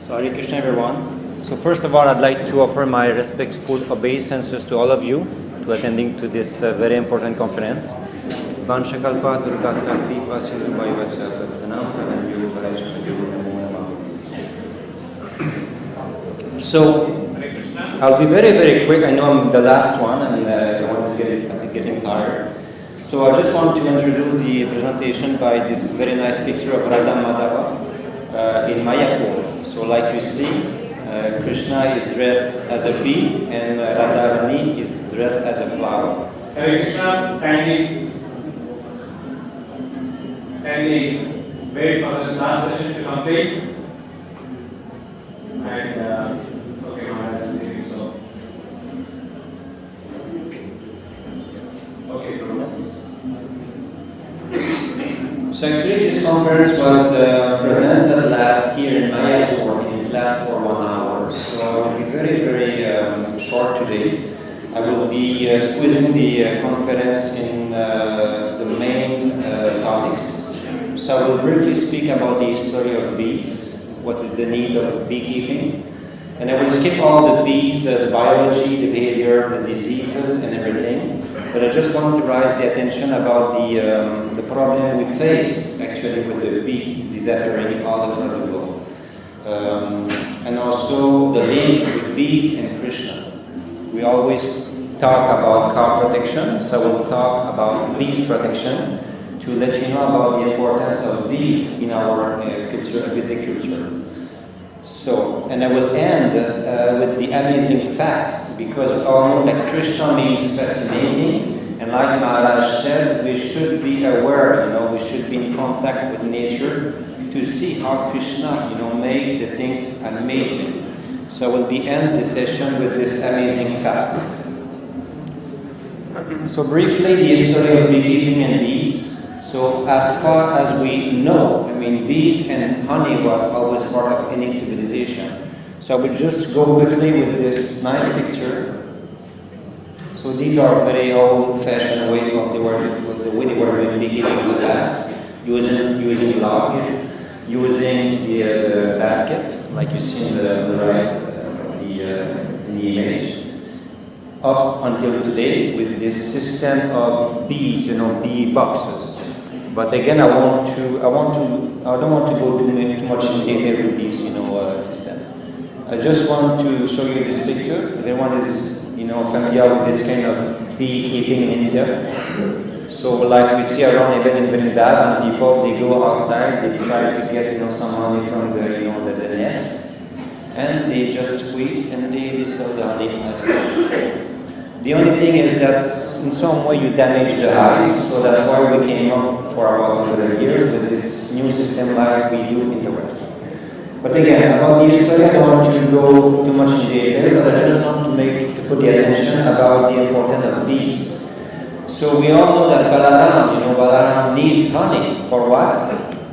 So Hare Krishna everyone. So first of all, I'd like to offer my respectful obeisances to all of you to attending to this very important conference. So I'll be very, very quick. I know I'm the last one and everyone is getting tired. So I just want to introduce the presentation by this very nice picture of Radha Madhava in Mayapur. So like you see, Krishna is dressed as a bee and Radharani is dressed as a flower. Hare Krishna, kindly wait for this last session to complete. And okay, Maharaj, so. Okay, So actually this conference was presented last year in Mayapur and it lasts for 1 hour. So I will be very, very short today. I will be squeezing the conference in the main topics. So I will briefly speak about the history of bees, what is the need of beekeeping, and I will skip all the bees, the biology, the behavior, the diseases and everything. But I just want to raise the attention about the problem we face actually with the bee disappearing all across the globe. And also the link with bees and Krishna. We always talk about cow protection, so I will talk about bees protection to let you know about the importance of bees in our culture, Vedic culture. So, and I will end with the amazing facts, because we all know that Krishna means fascinating, and like Maharaj said, we should be aware, we should be in contact with nature to see how Krishna, made the things amazing. So I will be end the session with this amazing fact. So briefly, the history of beekeeping and bees. So as far as we know, bees and honey was always part of any civilization. So I will just go quickly with this nice picture. So these are very old-fashioned way of the way they were doing beekeeping in the past, using log, using the basket, like you see in the right, in the image, up until today with this system of bees, bee boxes. But again, I don't want to go too much in detail with this, system. I just want to show you this picture. Everyone is, familiar with this kind of beekeeping in India. So, like we see around even in Vrindavan, people they go outside, they try to get some honey from the nest, and they just squeeze and they sell the honey as well. The only thing is that in some way you damage the hives, so that's why we came up for about 100 years with this new system like we do in the West. But again, about the history, I don't want to go too much in detail, but I just want to put the attention about the importance of bees. So we all know that Balaram needs honey for what?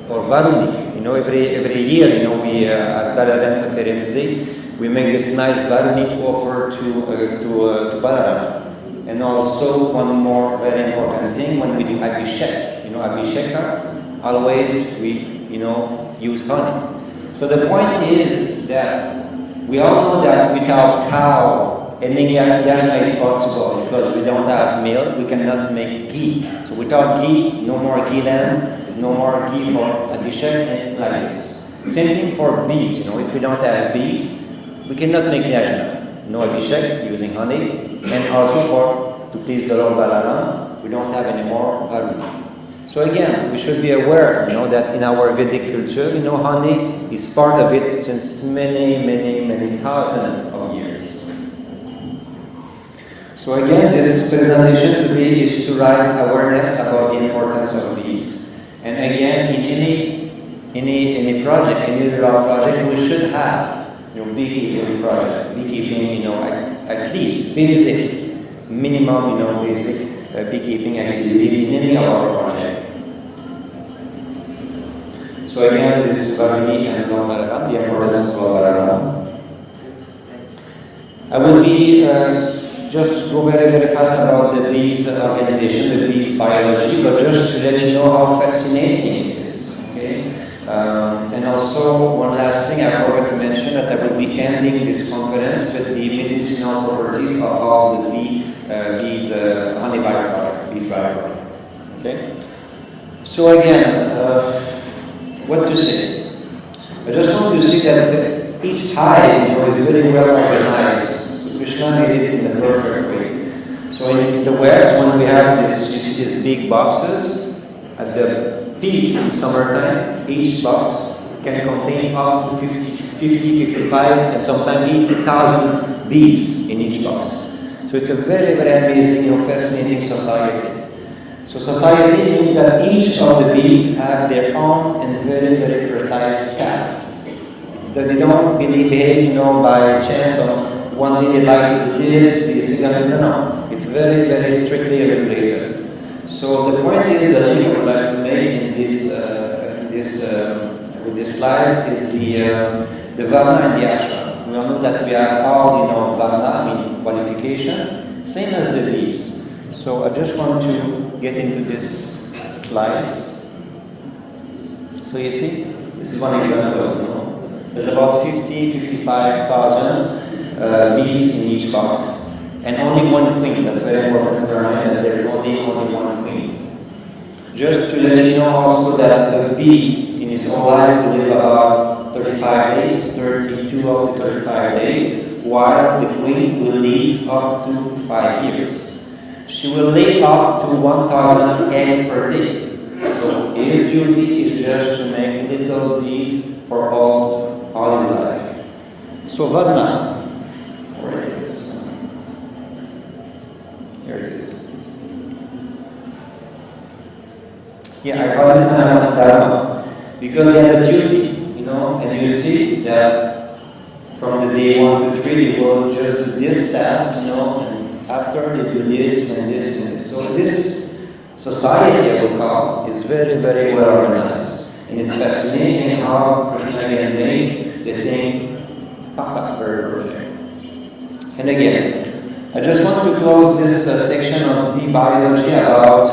For Varuni. Every year, we at Balaram Parents Day, we make this nice Varuni to offer to Balaram. And also one more very important thing, when we do Abhishek, Abhisheka, always we use honey. So the point is that we all know that without cow, any yajna is possible because we don't have milk, we cannot make ghee. So without ghee, no more ghee land, no more ghee for Abhishek, and like this. Same thing for bees, if we don't have bees, we cannot make yajna. No Abhishek using honey, and also to please the Lord Balaram, we don't have any more Varuni. So again, we should be aware, that in our Vedic culture, honey is part of it since many thousands of years. So again, this presentation today is to raise awareness about the importance of bees. And again, in any project, any rural project, we should have beekeeping project, beekeeping, at least basic, minimum, basic beekeeping activities in any of our project. So again, this is Varuni and Gomata, the importance of Balaram. I will be just go very, very fast about the bees organization, the bees biology, but just to let you know how fascinating it is. Okay, And also, one last thing I forgot to mention, that I will be ending this conference with the medicinal properties of all the bees honey byproduct, bees byproduct. Okay? So again, what to say? I just want to say that each hive is very well organized. So Krishna made it in the perfect way. So in the West, when we have this, you see these big boxes, at the peak in summertime, each box can contain up to 50, 55, and sometimes 80,000 bees in each box. So it's a very, very amazing, fascinating society. So society means that each of the bees have their own and very, very precise task. That they don't behave, by chance, or one day they like to do this, no. It's very, very strictly regulated. So the point is, the link I would like to make in with this slides is the Varna and the Ashram. We all know that we are all, Varna, qualification, same as the bees. So I just want to get into this slides. So you see, this is one example. There's about 55,000 bees in each box, and only one queen. That's very important to remember that there's only one queen. Just to let you know also that the bee in its whole life will live about 35 days, 32 up to 35 days, while the queen will live up to 5 years. She will lay up to 1,000 eggs per day. So his duty is just to make little bees for all his life. So Varna, where it is? Here it is. Yeah, I call it Dharma because they have a duty, and you see that from the day 1 to 3 they will just do this task, and after they do this and this and this. So this society, I will call, is very, very well organized. And it's fascinating how Krishna can make the thing very perfect. And again, I just want to close this section of bee biology about,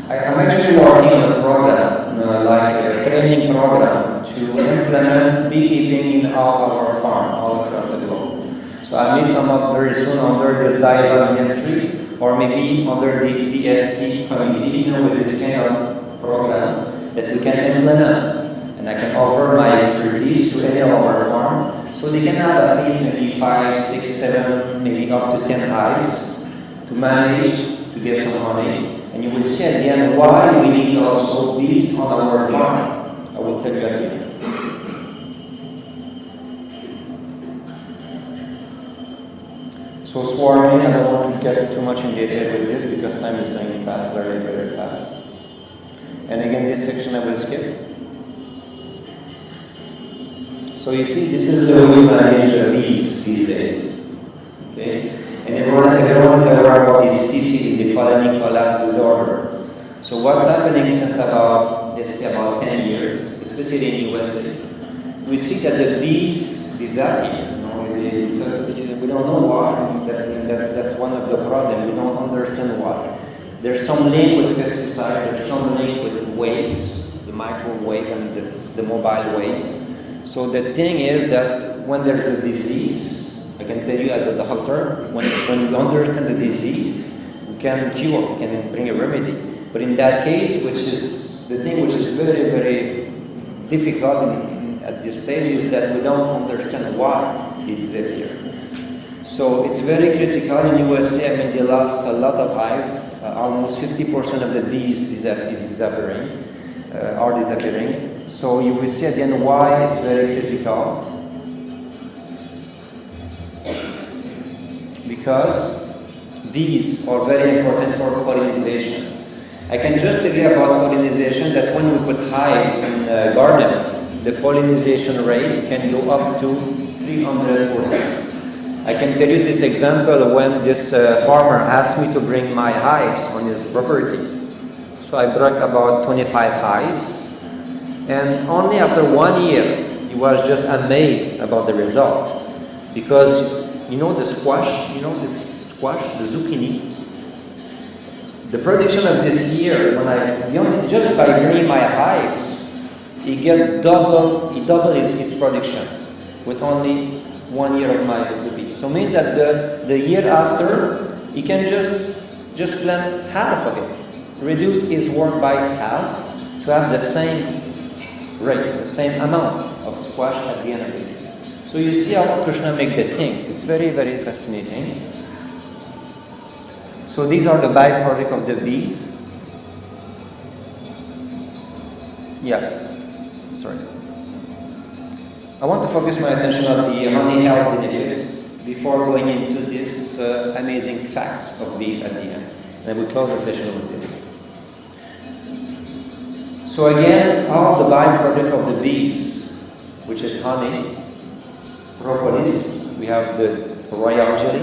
I'm actually working on a program, like a training program to implement beekeeping in all our farm, all across the globe. So I may come up very soon under this dialogue ministry, or maybe under the VSC committee, with this kind of program that we can implement. And I can offer my expertise to any of our farm, so they can have at least maybe 5, 6, 7, maybe up to 10 hives to manage, to get some honey. And you will see at the end why we need also bees on our farm. I will tell you again. So swarming, I don't want to get too much in detail with this because time is going fast, very, very fast. And again, this section I will skip. So you see, this is the way we manage the bees these days. Okay? And everyone is aware about this CC, the colony collapse disorder. So what's happening since about, let's say, about 10 years, especially in USA, we see that the bees disappear. We don't know why. That's one of the problems. We don't understand why. There's some link with pesticide. There's some link with waves, the microwave and the mobile waves. So the thing is that when there's a disease, I can tell you as a doctor, when we understand the disease, we can cure, we can bring a remedy. But in that case, which is the thing which is very, very difficult at this stage, is that we don't understand why it's there. So it's very critical in USA. I mean, they lost a lot of hives. Almost 50% of the bees are disappearing. So you will see again why it's very critical. Because bees are very important for pollination. I can just tell you about pollination that when we put hives in a garden, the pollination rate can go up to 300%. I can tell you this example when this farmer asked me to bring my hives on his property. So I brought about 25 hives. And only after 1 year, he was just amazed about the result. Because, the squash, the zucchini, the production of this year, just by bringing my hives, he double its production with only 1 year of my bees. So means that the year after, he can just plant half of it, reduce his work by half to have the same rate, the same amount of squash at the end of the year. So you see how Krishna make the things. It's very, very fascinating. So these are the byproduct of the bees. Yeah, sorry. I want to focus my attention on the honey health benefits before going into this amazing facts of bees at the end. And we close the session with this. So again, all the byproduct of the bees, which is honey, propolis, we have the royal jelly,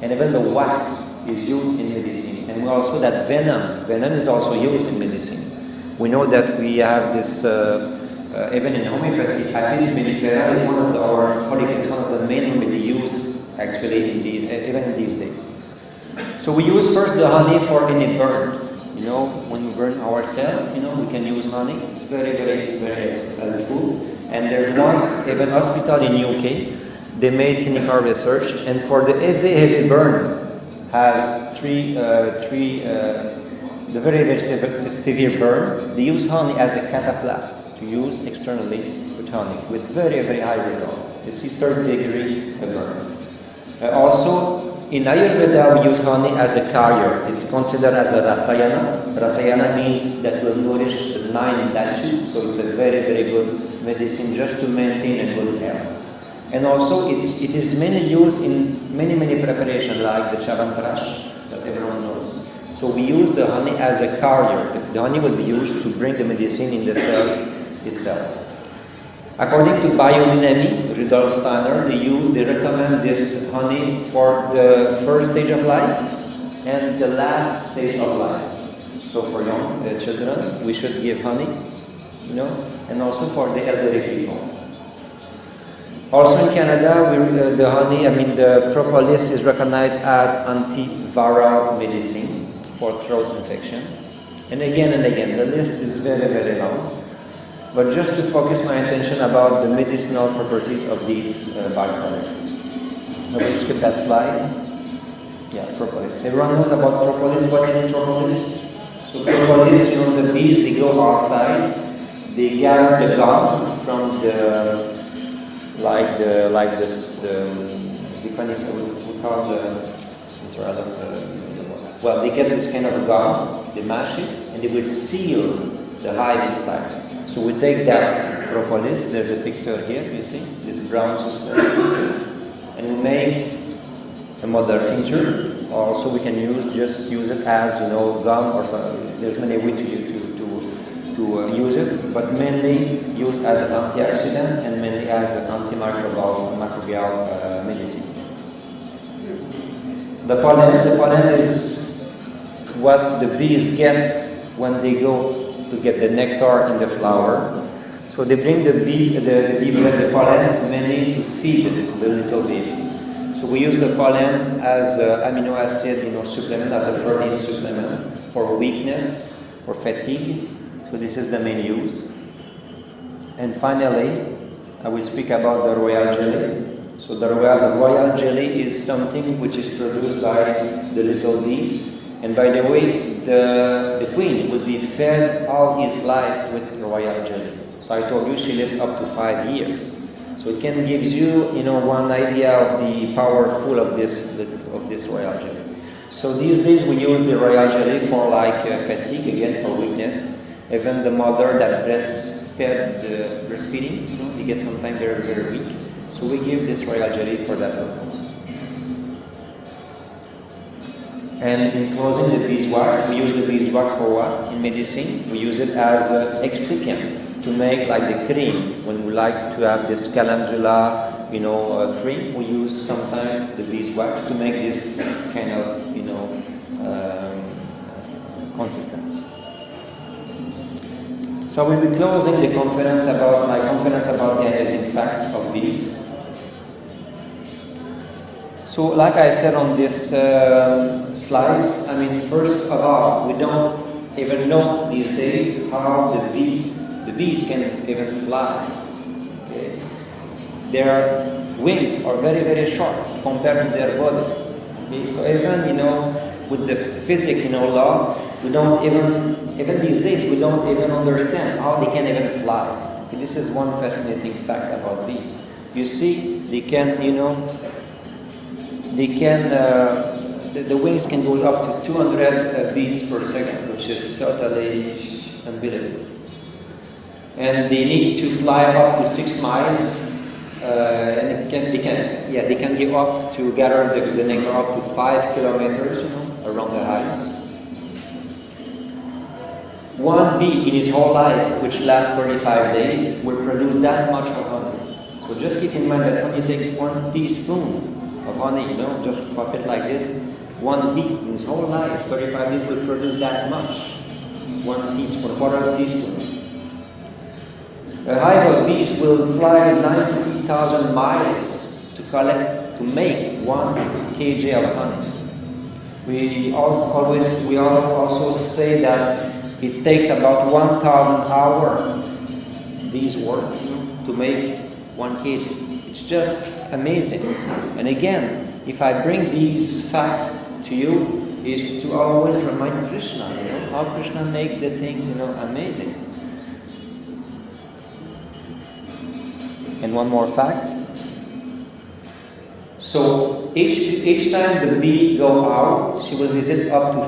and even the wax is used in medicine. And we also that venom is also used in medicine. We know that we have this, even in homeopathy, Apis mellifera is one of our follicles, one of the main remedy used actually even in these days. So we use first the honey for any burn. You know, when we burn ourselves, you know, we can use honey. It's very, very, very helpful. And there's one, even hospital in UK, they made clinical research, and for the heavy burn, has the very, very severe burn, they use honey as a cataplasm to use externally with honey, with very, very high result. You see 3rd degree burn. Also, in Ayurveda, we use honey as a carrier. It's considered as a rasayana. Rasayana means that will nourish the 9 dhatu, so it's a very, very good medicine just to maintain a good health. And also, it is mainly used in many, many preparations, like the chavanprash that everyone knows. So we use the honey as a carrier. The honey will be used to bring the medicine in the cells itself. According to biodynamic, Rudolf Steiner, they recommend this honey for the first stage of life and the last stage of life. So for young children, we should give honey, you know, and also for the elderly people. Also in Canada, the honey, the propolis is recognized as antiviral medicine for throat infection. And again, the list is very, very long. But just to focus my attention about the medicinal properties of these byproducts. I will skip that slide. Yeah, propolis. Everyone knows about propolis. What is propolis? So propolis, you know, the bees, they go outside, they gather the gum from the well, they get this kind of gum, they mash it, and they will seal the hive inside. So we take that propolis, there's a picture here, you see, this brown substance, and we make a mother tincture. Also we can just use it as, you know, gum or something. There's many ways to use it, but mainly used as an antioxidant and mainly as an antimicrobial medicine. The pollen is what the bees get when they go to get the nectar in the flower. So they bring the pollen mainly to feed the little babies. So we use the pollen as amino acid, you know, supplement, as a protein supplement for weakness, for fatigue. So this is the main use. And finally, I will speak about the royal jelly. So the royal jelly is something which is produced by the little bees. And by the way, the queen will be fed all his life with royal jelly. So I told you she lives up to 5 years. So it can give you, you know, one idea of the powerful of this royal jelly. So these days we use the royal jelly for like fatigue, again for weakness. Even the mother that breastfed the breastfeeding, you know, they get sometimes very, very weak. So we give this royal jelly for that purpose. And in closing, the beeswax, we use the beeswax for what? In medicine, we use it as an excipient to make like the cream. When we like to have this calendula, you know, cream, we use sometimes the beeswax to make this kind of, you know, consistency. So I will be closing my conference about the amazing facts of bees. So, like I said on this slides, first of all, we don't even know these days how the The bees can even fly. Okay? Their wings are very, very short compared to their body. Okay? So even, with the physics, law, we don't even these days, we don't even understand how they can even fly. Okay? This is one fascinating fact about bees. You see, they can, the wings can go up to 200 beats per second, which is totally unbelievable. And they need to fly up to 6 miles, and they can give up to gather the nectar up to 5 kilometers, around the hives. One bee in his whole life, which lasts 35 days, will produce that much of honey. So just keep in mind that when you take 1 teaspoon of honey, just pop it like this, one bee in his whole life, 35 days, will produce that much. 1 teaspoon, quarter of a teaspoon. A hive of bees will fly 90,000 miles to make 1 kg of honey. We also say that it takes about 1,000 hours bees work to make 1 kg. It's just amazing. And again, if I bring these facts to you, is to always remind Krishna, how Krishna make the things, amazing. And one more fact. So each time the bee go out, she will visit up to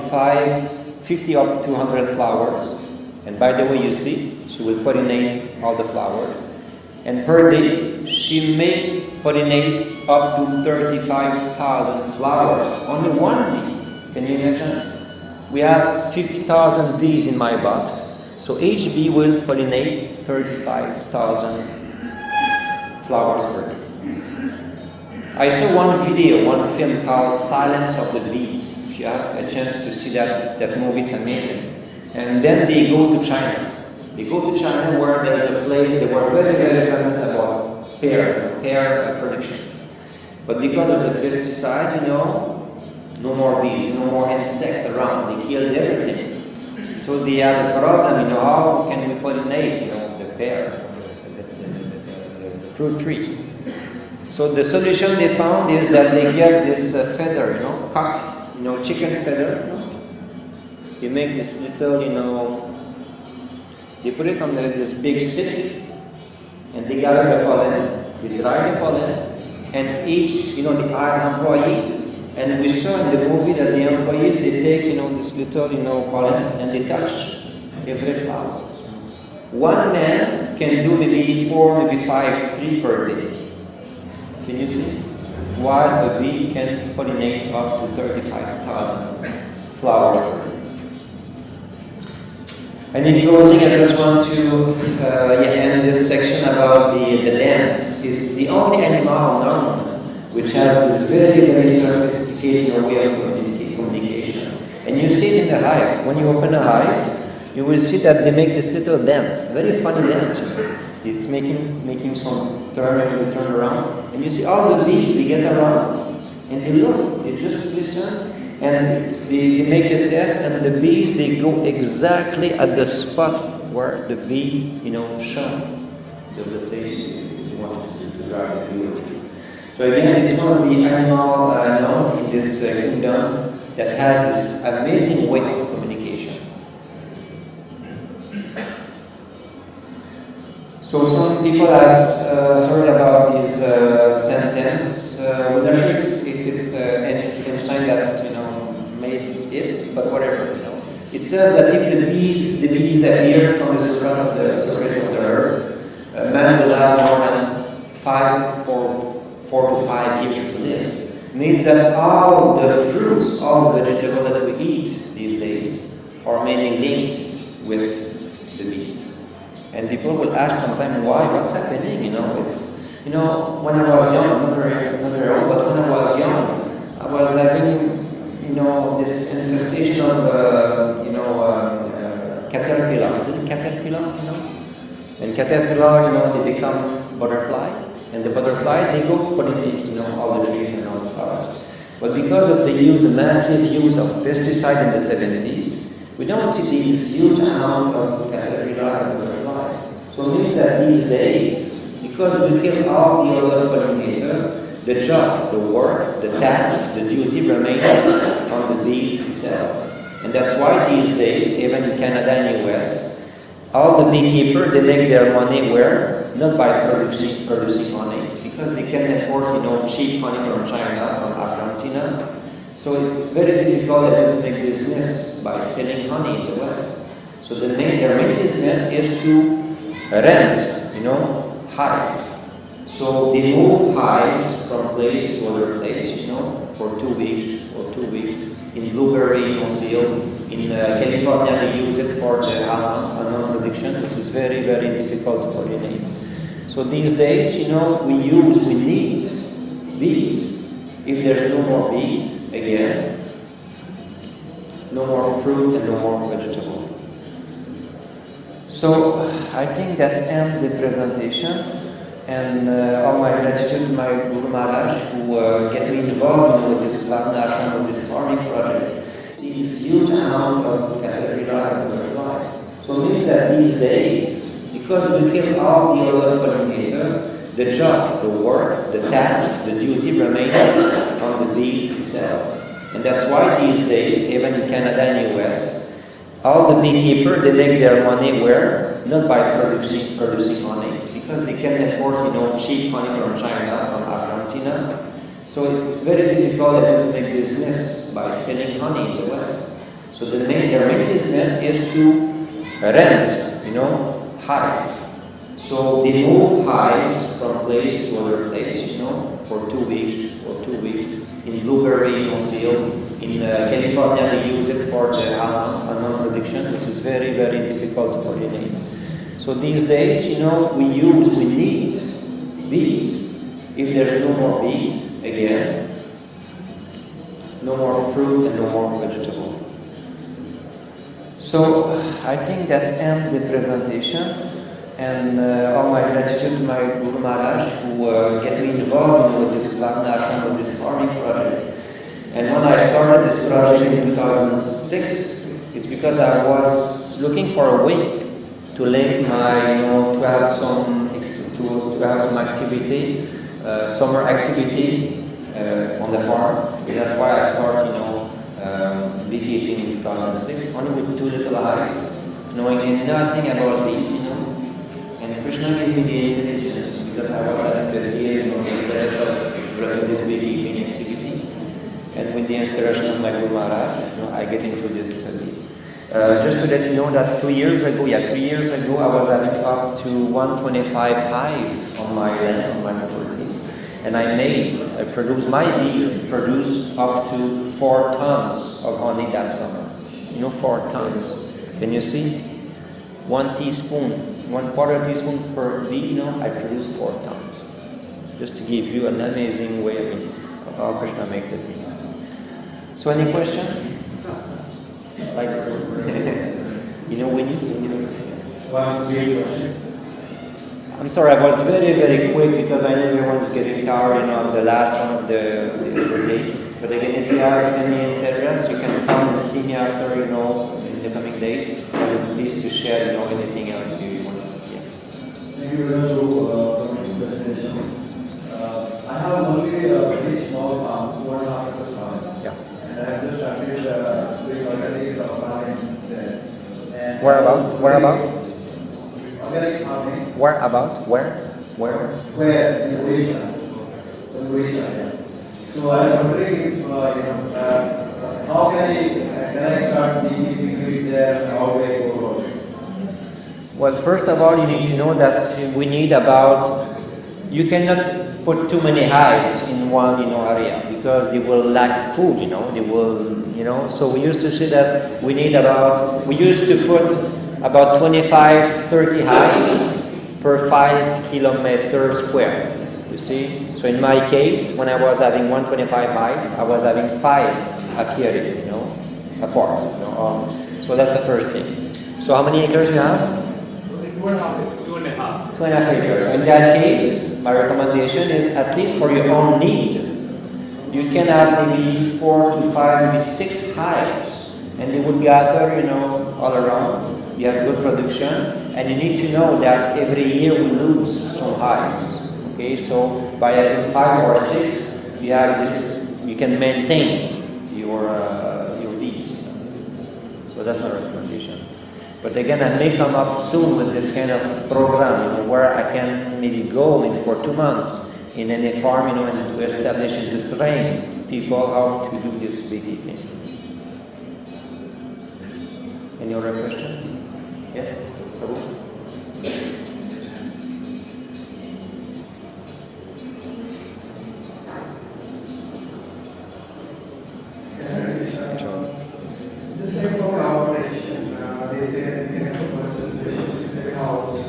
50 up to 100 flowers. And by the way, you see, she will pollinate all the flowers. And per day, she may pollinate up to 35,000 flowers. Only one bee. Can you imagine? We have 50,000 bees in my box. So each bee will pollinate 35,000 flowers per day. I saw one film called Silence of the Bees. If you have a chance to see that movie, it's amazing. And then they go to China. They go to China where there's a place they were very, very famous about pear production. But because of the pesticide, no more bees, no more insects around. They killed everything. So they had a problem, how can we pollinate, the pear, the fruit tree. So the solution they found is that they get this feather, cock, chicken feather. You make this little, they put it on this big stick, and they gather the pollen, they dry the pollen, and each, the employees, and we saw in the movie that the employees, they take, this little, pollen, and they touch every flower. One man can do maybe 4, maybe 5, 3 per day. Can you see? While a bee can pollinate up to 35,000 flowers per day. And in closing, I just want to end this section about the dance. It's the only animal known which has this very, very sophisticated way of communication. And you see it in the hive. When you open a hive, you will see that they make this little dance, very funny dance. It's making some turn around. And you see all the bees, they get around. And they look, they just listen. And they make the test, and the bees, they go exactly at the spot where the bee, shone. The place you want to drive the bee. So again, it's one of the animals known in this kingdom that has this amazing way of communication. So some people has heard about this sentence. We're not sure if it's Einstein that's made it, but whatever. It says that if the bees appears from the surface of the earth, man will have more than 4 to 5 years to live. Means that all the fruits, all the vegetables that we eat these days are mainly linked with the bees. And people will ask sometimes, what's happening? It's when I was young, not very old, but when I was young, I was having this infestation of caterpillar. Is it caterpillar? And caterpillar, they become butterfly. And the butterfly, they go pollinate, all the trees and all the flowers. But because of the massive use of pesticide in the 70s, we don't see these huge amount of caterpillar and butterfly. So it means that these days, because we kill all the other pollinator, the job, the work, the task, the duty remains on the bees itself. And that's why these days, even in Canada and US, all the beekeepers, they make their money where? Not by producing honey, because they can import, cheap honey from China, from Argentina. So it's very difficult to make business by selling honey in the West. So their main business is to rent, hive. So they move hives from place to other place, for 2 weeks or 2 weeks. In blueberry field, in California they use it for the almond production, which is very, very difficult to pollinate. So these days, we need bees. If there's no more bees, again, no more fruit and no more vegetable. So I think that's end the presentation. And all my gratitude to my Guru Maharaj who get me involved with this Ashram, with this farming project. This huge amount of caterpillar and butterfly. So it means that these days, because we kill all the other pollinator, the job, the work, the task, the duty remains on the bees itself. And that's why these days, even in Canada and US, all the beekeepers, they make their money where? Not by producing honey, because they can import, cheap honey from China, from Argentina. So it's very difficult to make business by selling honey in the West. So their main business is to rent, hive. So they move hives from place to other place, for 2 weeks or 2 weeks. In blueberry field, in California they use it for the almond production, which is very, very difficult to pollinate. So these days, we need bees. If there's no more bees, again, no more fruit and no more vegetable. So I think that's end the presentation. And all my gratitude to my Guru Maharaj who get me involved with this Ashram, with this farming project. And when I started this project in 2006, it's because I was looking for a way to link my, to have some activity, summer activity on the farm. That's why I started, beekeeping in 2006, only with 2 little hives, knowing nothing about bees, And Krishna gave me the intelligence because I was having the idea, the interest of running this beekeeping activity. And with the inspiration of my Guru Maharaj, I get into this service. Just to let you know that 3 years ago, I was having up to 125 hives on my land, on my properties. And my bees produced up to 4 tons of honey that summer. 4 tons. Can you see? 1 teaspoon. 1/4 teaspoon per bee, I produce 4 tons. Just to give you an amazing way of how Krishna make the things. So any question? Like this one. Winnie? One sweet question. I'm sorry, I was very, very quick because I know everyone's getting tired, on the last one of the day. But again, if you have any interest, you can come and see me after, in the coming days. I'm pleased to share, anything else you want. Yes. Thank you very much for the presentation. I have only a very small farm, 1.5 acres farm. Yeah. And I have just started doing organic farming there. And Where about? Organic farming. Where about? Where? Where? In Odisha. So I was wondering if, how can I start beekeeping with there, how do I go about it? Well, first of all, you need to know that we need you cannot put too many hives in one, area because they will lack food, so we used to say that we used to put about 25, 30 hives per 5 kilometers square, you see? So in my case, when I was having 125 hives, I was having 5 apiary, apart. So that's the first thing. So how many acres you have? 2.5. 2.5 acres. So in that case, my recommendation is at least for your own need, you can have maybe 4 to 5, maybe 6 hives, and they would gather, all around. You have good production. And you need to know that every year we lose some hives. Okay, so by having 5 or 6, you have this. You can maintain your bees. So that's my recommendation. But again, I may come up soon with this kind of program, where I can maybe go for 2 months in any farm, and to establish and to train people how to do this beekeeping. Any other question? Yes, Prabhu? Just like for operation, they say that we have a person relationship with the cows.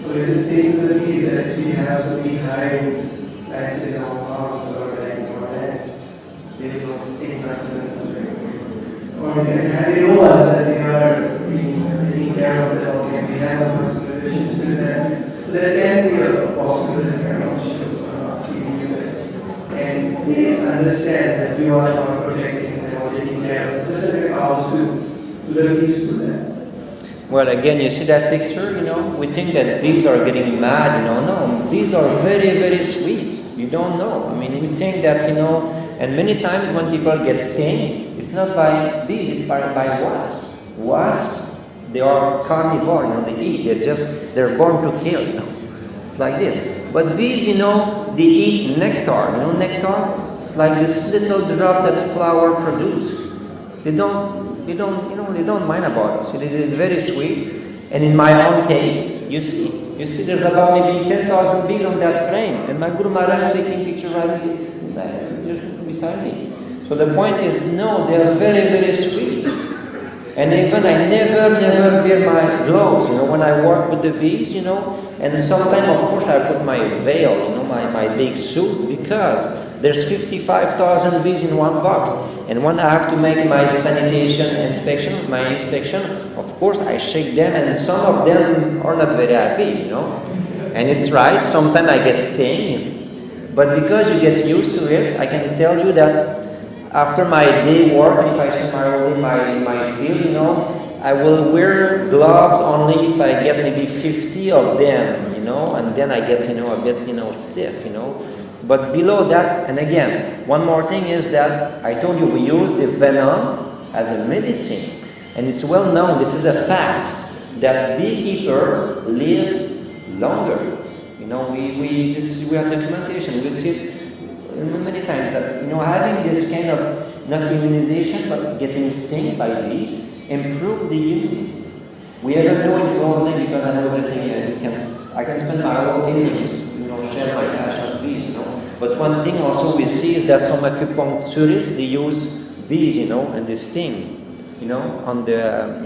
So is it same to the bees that we have the beehives planted in our farms or like our land? They don't stay present. Or have they know us that we are taking care of them, or can we have a personal relationship with them? So there can be a possible kind of issues on us being with them. And they understand that we are not protecting them or taking care of them, just like the cows do. Do the bees do that? Well, again, you see that picture, we think that bees are getting mad, no, bees are very, very sweet. You don't know. I mean, we think that, and many times when people get stung, it's not by bees, it's by wasps. Wasps, they are carnivore, they eat, they're born to kill, It's like this. But bees, they eat nectar, nectar? It's like this little drop that flower produce. They don't mind about us. They're very sweet. And in my own case, you see there's about maybe 10,000 bees on that frame. And my Guru Maharaj is taking picture right just beside me. So the point is, no, they are very, very sweet. And even I never wear my gloves, when I work with the bees, and sometimes, of course, I put my veil, my big suit, because there's 55,000 bees in one box. And when I have to make my sanitation inspection, of course, I shake them, and some of them are not very happy, And it's right, sometimes I get stung. But because you get used to it, I can tell you that after my day work, if I spend my whole day in my field, I will wear gloves only if I get maybe 50 of them, and then I get, a bit, stiff, But below that, and again, one more thing is that I told you we use the venom as a medicine. And it's well known, this is a fact, that beekeeper lives longer. We have documentation, we see it many times that, having this kind of, not immunization, but getting stung by bees, improve the immunity. We ever know in closing, because I know that I can spend my whole evenings, share my passion with bees, But one thing also we see is that some acupuncturists, they use bees, and they sting, on the,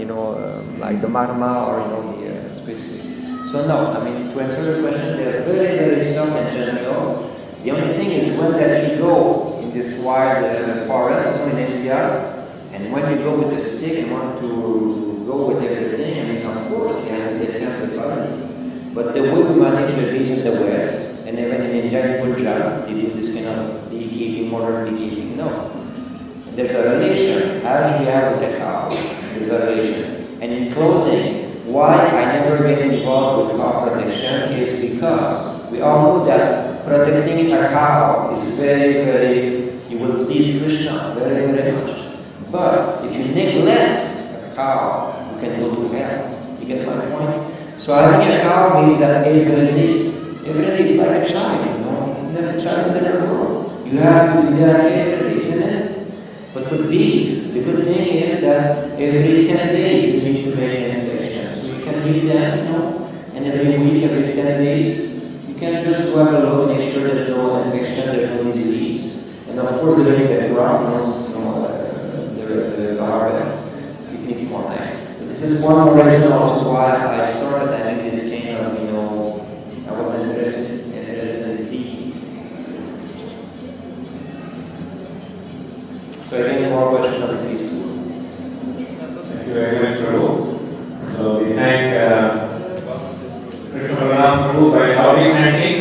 like the marma or, the specific. So no, to answer your question, they're very, very soft and gentle. The only thing is when that you go in this wild forest, in NCR, and when you go with a stick and want to go with everything, of course, they have to defend the body. But the way we manage the bees in the West, and even in India, in Punjab, they do this kind of beekeeping, modern beekeeping. No. There's a relation, as we have with the cow, there's a relation. And in closing, why I never get involved with cow protection is because we all know that protecting a cow is very, very, you will please Krishna very, very much. But if you neglect a cow, you can go to hell. You get my point? So having a cow means that every day it's like a child, The child never grows. You have to be there every day, isn't it? But with bees, the good thing is that every 10 days you need to make an inspection. So you can meet them, and every week, every 10 days, you can just go have a look, make sure there's no infection, there's no disease. And of course, during the crop, the harvest, it needs more time. But this is one more reason also why I started having this kind of, I was interested in bee. So again, more questions on the bees too. Thank you very much, Prabhu. So we thank Krishna Balarama Prabhu by loudly chanting.